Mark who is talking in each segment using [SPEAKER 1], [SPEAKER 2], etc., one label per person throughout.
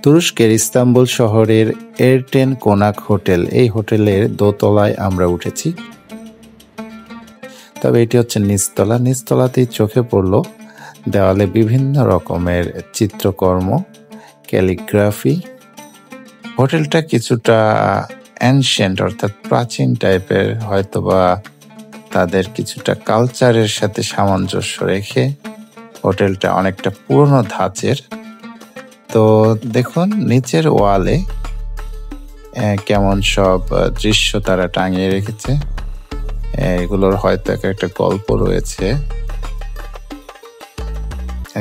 [SPEAKER 1] তুরস্কের ইস্তাম্বুল শহরের এরটেন কোনাক হোটেল, এই হোটেলের দোতলায় আমরা উঠেছি। তবে এটি হচ্ছে নিচতলা। নিচতলাতেই চোখে পড়ল দেওয়ালে বিভিন্ন রকমের চিত্রকর্ম, ক্যালিগ্রাফি। হোটেলটা কিছুটা অ্যানশিয়েন্ট অর্থাৎ প্রাচীন টাইপের, হয়তোবা তাদের কিছুটা কালচারের সাথে সামঞ্জস্য রেখে হোটেলটা অনেকটা পুরনো ধাঁচের। তো দেখুন নিচের ওয়ালে কেমন সব দৃশ্য তারা টাঙিয়ে রেখেছে, এগুলোর হয়তো একটা গল্প রয়েছে।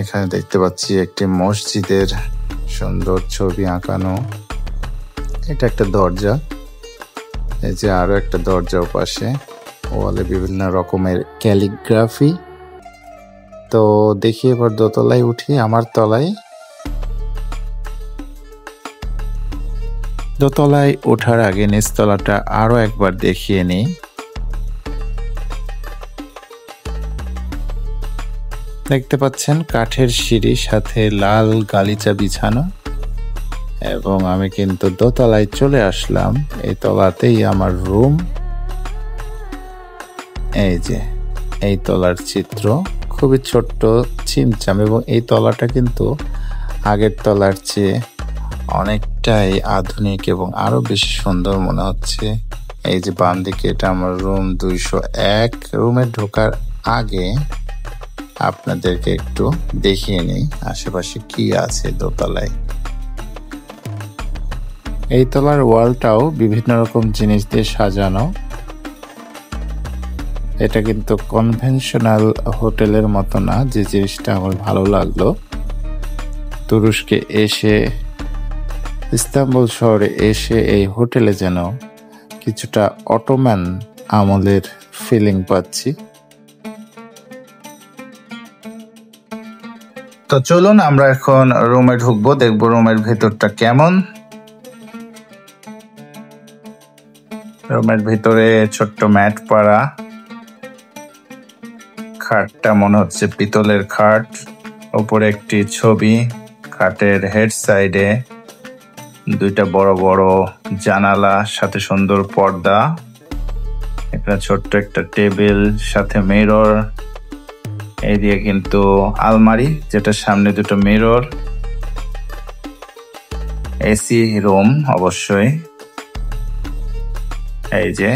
[SPEAKER 1] এখানে দেখতে পাচ্ছি একটি মসজিদের সুন্দর ছবি আঁকানো। এটা একটা দরজা, এই যে আরো একটা দরজা পাশে, ওয়ালে বিভিন্ন রকমের ক্যালিগ্রাফি। তো দেখি এবার দোতলায় উঠি। আমার তলায়, দোতলায় ওঠার আগে নিচতলাটা আরো একবার দেখিয়ে নিই। দেখতে পাচ্ছেন কাঠের সিঁড়ি, সাথে লাল গালিচা বিছানো, এবং আমি কিন্তু দোতলায় চলে আসলাম। এই তলাতেই আমার রুম। এই যে এই তলার চিত্র, খুবই ছোট্ট ছিমছাম, এবং এই তলাটা কিন্তু আগের তলার চেয়ে অনেকটাই আধুনিক এবং আরো বেশি সুন্দর মনে হচ্ছে। এই যে বাম দিকে, এটা আমার রুম 201। রুমে ঢোকার আগে আপনাদেরকে একটু দেখিয়ে নিই আশেপাশে কি আছে দোতলায়। এই তলার ওয়ালটাও বিভিন্ন রকম জিনিস দিয়ে সাজানো। এটা কিন্তু কনভেনশনাল হোটেলের মতো না, যে জিনিসটা আমার ভালো লাগলো। তুরস্কে এসে, ইস্তাম্বুল শহরে এসে এই হোটেলে যেন কিছুটা অটোম্যান আমলের ফিলিং পাচ্ছি। তো চলুন আমরা এখন রুমে ঢুকবো, দেখবো রুমের ভেতরটা কেমন। রুমের ভিতরে ছোট্ট ম্যাট পাড়া, খাটটা মনে হচ্ছে পিতলের খাট, উপরে একটি ছবি, খাটের হেড সাইডে দুইটা বড় বড় জানালা, সাথে সুন্দর পর্দা, এখানে ছোট্ট একটা টেবিল, সাথে মিরর, এই দিয়ে কিন্তু আলমারি, যেটার সামনে দুটো মিরর। এসি রুম অবশ্যই। এই যে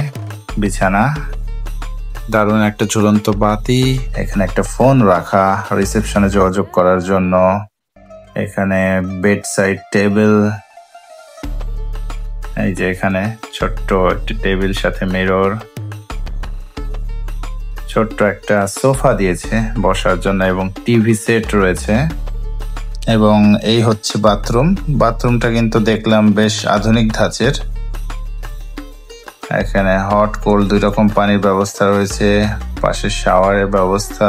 [SPEAKER 1] বিছানা, দারুণ একটা ঝুলন্ত বাতি, এখানে একটা ফোন রাখা রিসেপশনে যোগাযোগ করার জন্য, এখানে বেড সাইড টেবিল, এই যে এখানে ছোট্ট একটি টেবিল সাথে মিরর, ছোট্ট একটা সোফা দিয়েছে বসার জন্য, এবং টিভি সেট রয়েছে। এবং এই হচ্ছে বাথরুম। বাথরুমটা কিন্তু দেখলাম বেশ আধুনিক ধাঁচের। এখানে হট কোল্ড দুই রকম পানির ব্যবস্থা রয়েছে, পাশে শাওয়ারের ব্যবস্থা।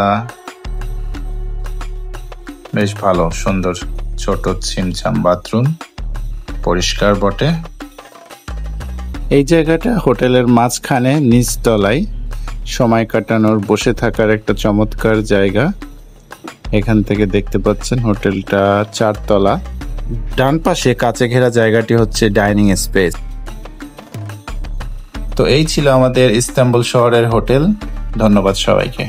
[SPEAKER 1] বেশ ভালো, সুন্দর, ছোট ছিমছাম বাথরুম, পরিষ্কার বটে। এই জায়গাটা হোটেলের মাঝখানে নিচতলায় সময় কাটানোর, বসে থাকার একটা চমৎকার জায়গা। এখান থেকে দেখতে পাচ্ছেন হোটেলটা 4 তলা। ডান পাশে কাঁচে ঘেরা জায়গাটি হচ্ছে ডাইনিং স্পেস। তো এই ছিল আমাদের ইস্তাম্বুল শহরের হোটেল। ধন্যবাদ সবাইকে।